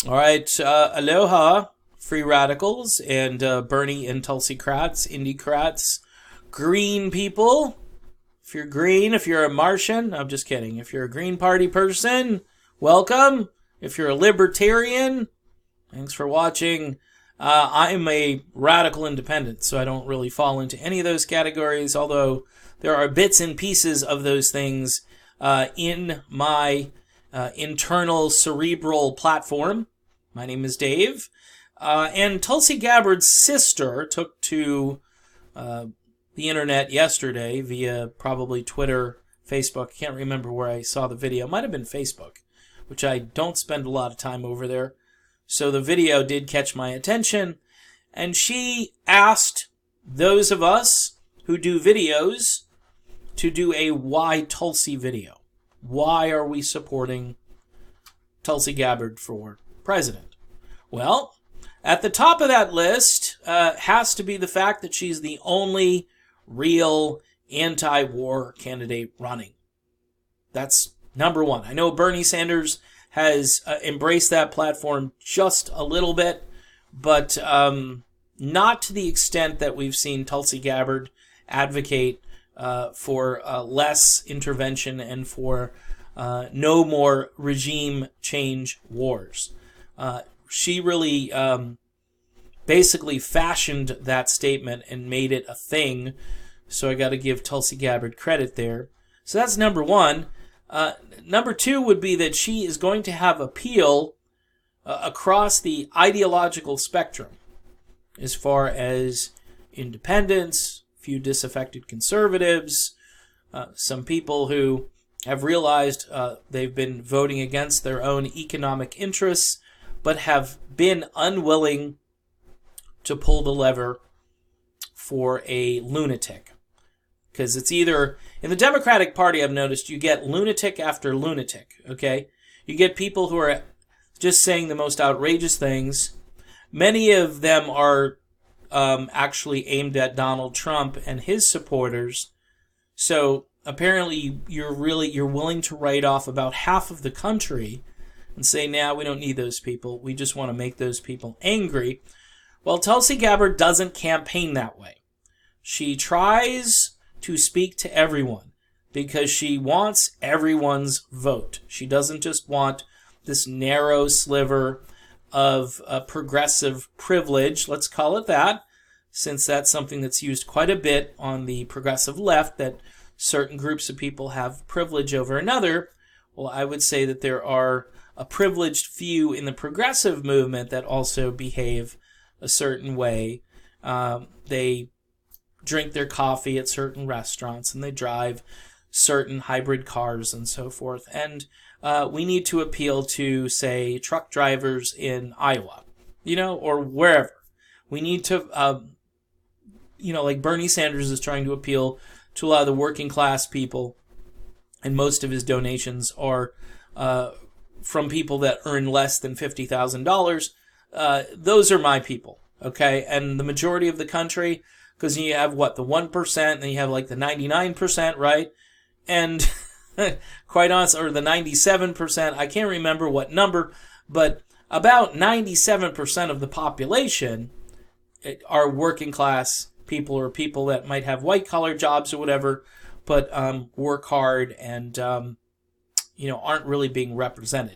All right, aloha, free radicals and Bernie and Tulsi Kratz, Indie Kratz, green people. If you're green, if you're a Martian, I'm just kidding. If you're a Green Party person, welcome. If you're a libertarian, thanks for watching. I'm a radical independent, so I don't really fall into any of those categories, although there are bits and pieces of those things in my internal cerebral platform. My name is Dave. And Tulsi Gabbard's sister took to the internet yesterday via probably Twitter, Facebook. I can't remember where I saw the video. It might have been Facebook, which I don't spend a lot of time over there. So the video did catch my attention. And she asked those of us who do videos to do a Why Tulsi video. Why are we supporting Tulsi Gabbard for president? Well, at the top of that list has to be the fact that she's the only real anti-war candidate running. That's number one. I know Bernie Sanders has embraced that platform just a little bit, but not to the extent that we've seen Tulsi Gabbard advocate for less intervention and for no more regime change wars. She really basically fashioned that statement and made it a thing, so I got to give Tulsi Gabbard credit there. So that's number one. Number two would be that she is going to have appeal across the ideological spectrum as far as independents, few disaffected conservatives, some people who have realized they've been voting against their own economic interests but have been unwilling to pull the lever for a lunatic. Because it's either, in the Democratic Party, I've noticed, you get lunatic after lunatic, okay? You get people who are just saying the most outrageous things. Many of them are actually aimed at Donald Trump and his supporters. So apparently you're willing to write off about half of the country and say, nah, we don't need those people. We just want to make those people angry. Well, Tulsi Gabbard doesn't campaign that way. She tries to speak to everyone because she wants everyone's vote. She doesn't just want this narrow sliver of progressive privilege, let's call it that, since that's something that's used quite a bit on the progressive left, that certain groups of people have privilege over another. Well, I would say that there are a privileged few in the progressive movement that also behave a certain way. They drink their coffee at certain restaurants and they drive certain hybrid cars and so forth. And we need to appeal to, say, truck drivers in Iowa, or wherever. We need to, like Bernie Sanders is trying to appeal to a lot of the working class people, and most of his donations are from people that earn less than $50,000. Those are my people, okay? And the majority of the country, because you have, the 1%, and then you have, the 99%, right? And quite honest, or the 97%, I can't remember what number, but about 97% of the population are working class people, or people that might have white-collar jobs or whatever, but work hard and, aren't really being represented.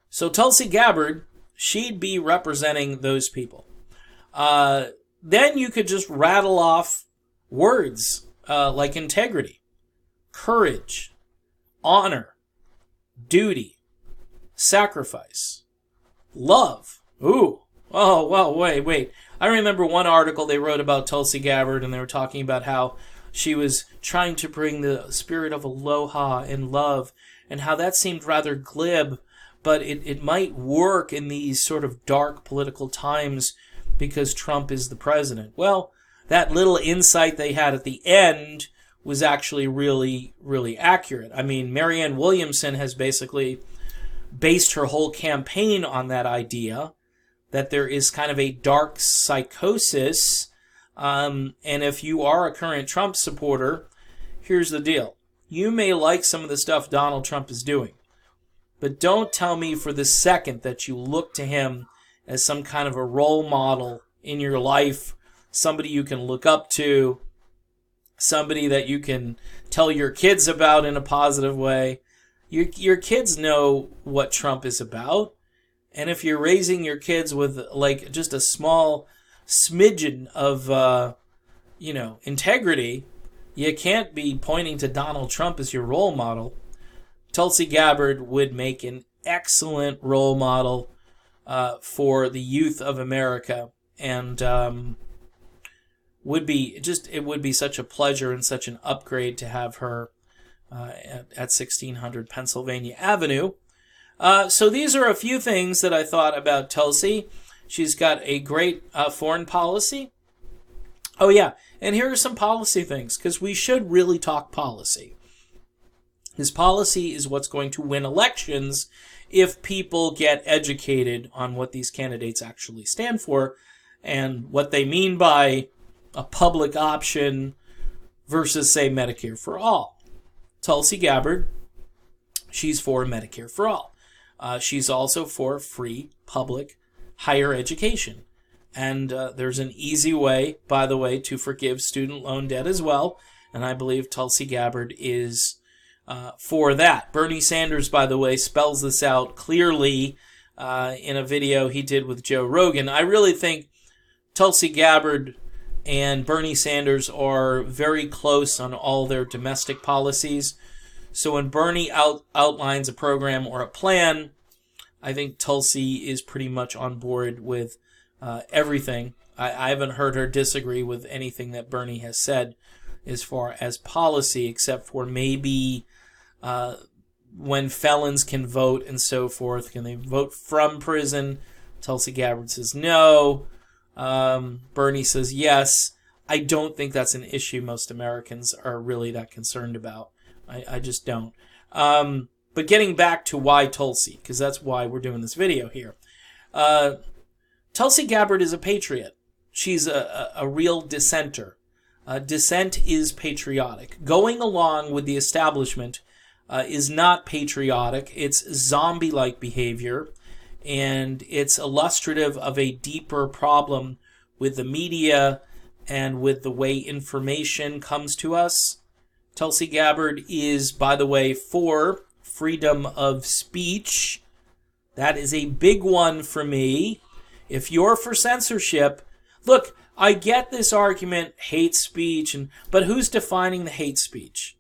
So Tulsi Gabbard, she'd be representing those people. Then you could just rattle off words like integrity, courage, honor, duty, sacrifice, love. Ooh. Oh, well, wait. I remember one article they wrote about Tulsi Gabbard, and they were talking about how she was trying to bring the spirit of aloha and love, and how that seemed rather glib, but it might work in these sort of dark political times because Trump is the president. Well, that little insight they had at the end was actually really, really accurate. I mean, Marianne Williamson has basically based her whole campaign on that idea that there is kind of a dark psychosis. And if you are a current Trump supporter, here's the deal. You may like some of the stuff Donald Trump is doing, But don't tell me for the second that you look to him as some kind of a role model in your life, somebody you can look up to, somebody that you can tell your kids about in a positive way. Your kids know what Trump is about. And if you're raising your kids with like just a small smidgen of, integrity, you can't be pointing to Donald Trump as your role model. Tulsi Gabbard would make an excellent role model for the youth of America, and it would be such a pleasure and such an upgrade to have her at 1600 Pennsylvania Avenue. So these are a few things that I thought about Tulsi. She's got a great foreign policy. Oh yeah, and here are some policy things, because we should really talk policy. His policy is what's going to win elections if people get educated on what these candidates actually stand for and what they mean by a public option versus, say, Medicare for all. Tulsi Gabbard, she's for Medicare for all. She's also for free public higher education. And there's an easy way, by the way, to forgive student loan debt as well. And I believe Tulsi Gabbard is for that. Bernie Sanders, by the way, spells this out clearly in a video he did with Joe Rogan. I really think Tulsi Gabbard and Bernie Sanders are very close on all their domestic policies. So when Bernie outlines a program or a plan, I think Tulsi is pretty much on board with everything. I haven't heard her disagree with anything that Bernie has said as far as policy, except for maybe when felons can vote and so forth. Can they vote from prison? Tulsi Gabbard says no. Bernie says yes. I don't think that's an issue most Americans are really that concerned about. I just don't. But getting back to why Tulsi, because that's why we're doing this video here. Tulsi Gabbard is a patriot. She's a real dissenter. Dissent is patriotic. Going along with the establishment is not patriotic. It's zombie-like behavior, and it's illustrative of a deeper problem with the media and with the way information comes to us. Tulsi Gabbard is, by the way, for freedom of speech. That is a big one for me. If you're for censorship, look, I get this argument, hate speech, but who's defining the hate speech?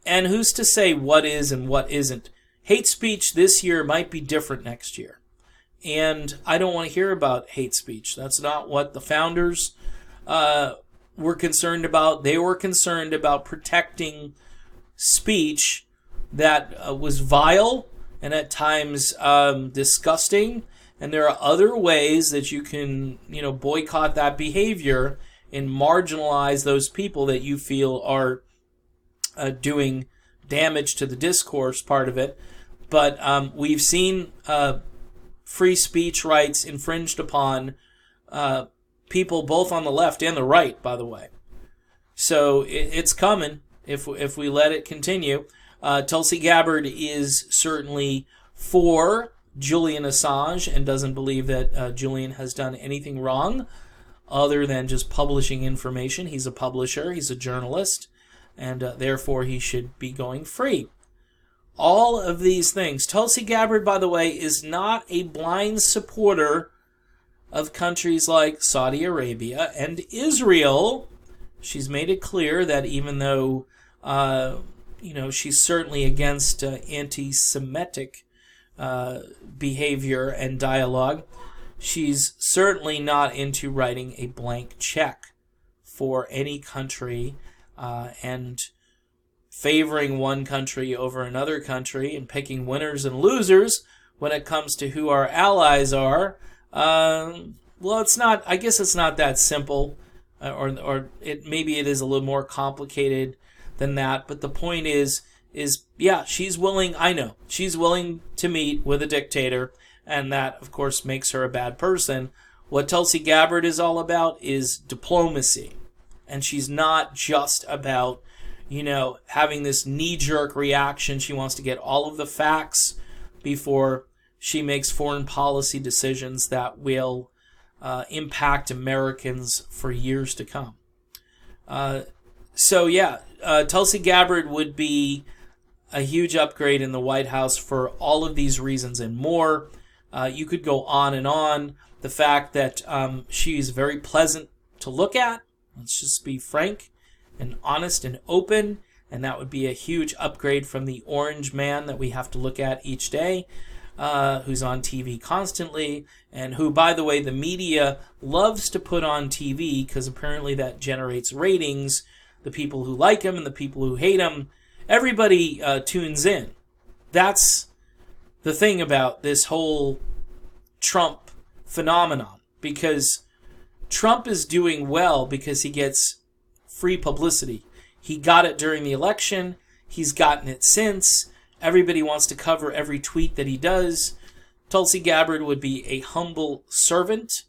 And who's to say what is and what isn't? Hate speech this year might be different next year. And I don't want to hear about hate speech. That's not what the founders were concerned about. They were concerned about protecting speech that was vile and at times disgusting. And there are other ways that you can, boycott that behavior and marginalize those people that you feel are doing damage to the discourse part of it. But we've seen free speech rights infringed upon people both on the left and the right, by the way. So it's coming if we let it continue. Tulsi Gabbard is certainly for Julian Assange and doesn't believe that Julian has done anything wrong other than just publishing information. He's a publisher, he's a journalist, and therefore he should be going free. All of these things. Tulsi Gabbard, by the way, is not a blind supporter of countries like Saudi Arabia and Israel. She's made it clear that even though, she's certainly against anti-Semitic behavior and dialogue, she's certainly not into writing a blank check for any country and favoring one country over another country and picking winners and losers when it comes to who our allies are. Well, it's not. I guess it's not that simple, or maybe it is a little more complicated than that. But the point is yeah, she's willing. I know she's willing to meet with a dictator, and that, of course, makes her a bad person. What Tulsi Gabbard is all about is diplomacy, and she's not just about having this knee-jerk reaction. She wants to get all of the facts before she makes foreign policy decisions that will impact Americans for years to come. Tulsi Gabbard would be a huge upgrade in the White House for all of these reasons and more. You could go on and on. The fact that she's very pleasant to look at. Let's just be frank and honest and open. And that would be a huge upgrade from the orange man that we have to look at each day, who's on TV constantly, and who, by the way, the media loves to put on TV because apparently that generates ratings. The people who like him and the people who hate him, everybody tunes in. That's the thing about this whole Trump phenomenon, because Trump is doing well because he gets free publicity. He got it during the election. He's gotten it since. Everybody wants to cover every tweet that he does. Tulsi Gabbard would be a humble servant,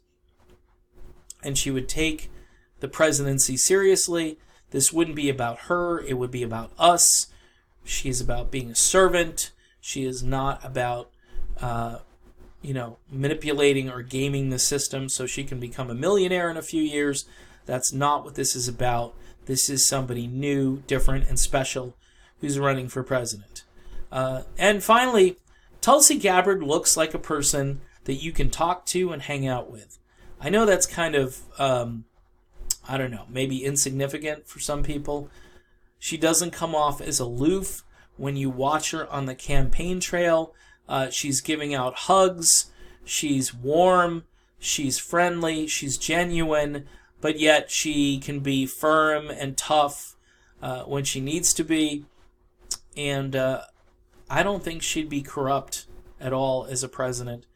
and she would take the presidency seriously. This wouldn't be about her. It would be about us. She's about being a servant. She is not about, manipulating or gaming the system so she can become a millionaire in a few years. That's not what this is about. This is somebody new, different, and special who's running for president. And finally, Tulsi Gabbard looks like a person that you can talk to and hang out with. I know that's kind of, maybe insignificant for some people. She doesn't come off as aloof when you watch her on the campaign trail. She's giving out hugs. She's warm. She's friendly. She's genuine. But yet she can be firm and tough when she needs to be. And I don't think she'd be corrupt at all as a president.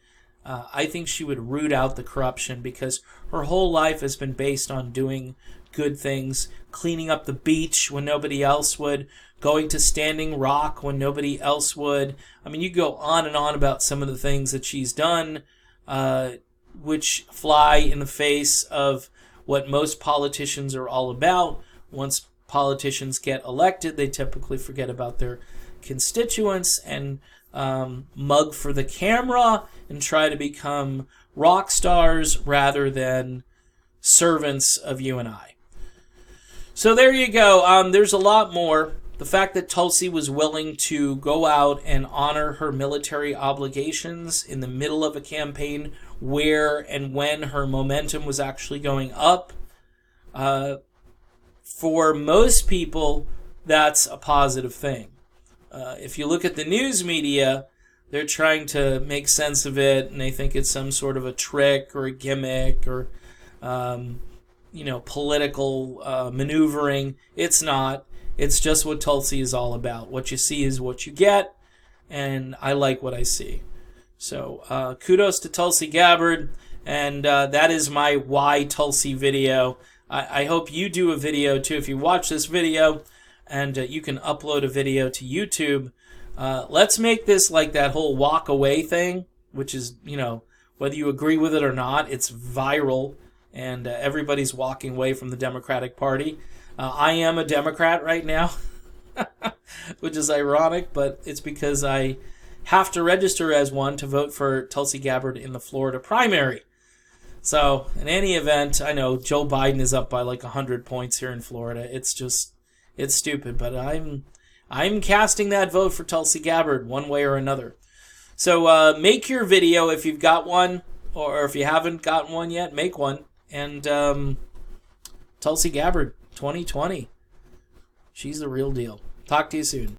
I think she would root out the corruption because her whole life has been based on doing good things, cleaning up the beach when nobody else would, going to Standing Rock when nobody else would. I mean, you go on and on about some of the things that she's done, which fly in the face of what most politicians are all about. Once politicians get elected, they typically forget about their constituents and mug for the camera and try to become rock stars rather than servants of you and I. So there you go. There's a lot more. The fact that Tulsi was willing to go out and honor her military obligations in the middle of a campaign where and when her momentum was actually going up, for most people, that's a positive thing. If you look at the news media, they're trying to make sense of it, and they think it's some sort of a trick or a gimmick or, political maneuvering. It's not. It's just what Tulsi is all about. What you see is what you get, and I like what I see. So kudos to Tulsi Gabbard, and that is my Why Tulsi video. I hope you do a video too. If you watch this video and you can upload a video to YouTube, let's make this like that whole walk away thing, which is, whether you agree with it or not, it's viral, and everybody's walking away from the Democratic Party. I am a Democrat right now, which is ironic, but it's because I have to register as one to vote for Tulsi Gabbard in the Florida primary. So, in any event, I know Joe Biden is up by like 100 points here in Florida. It's stupid, but I'm casting that vote for Tulsi Gabbard one way or another. So, make your video if you've got one, or if you haven't gotten one yet, make one. And Tulsi Gabbard, 2020. She's the real deal. Talk to you soon.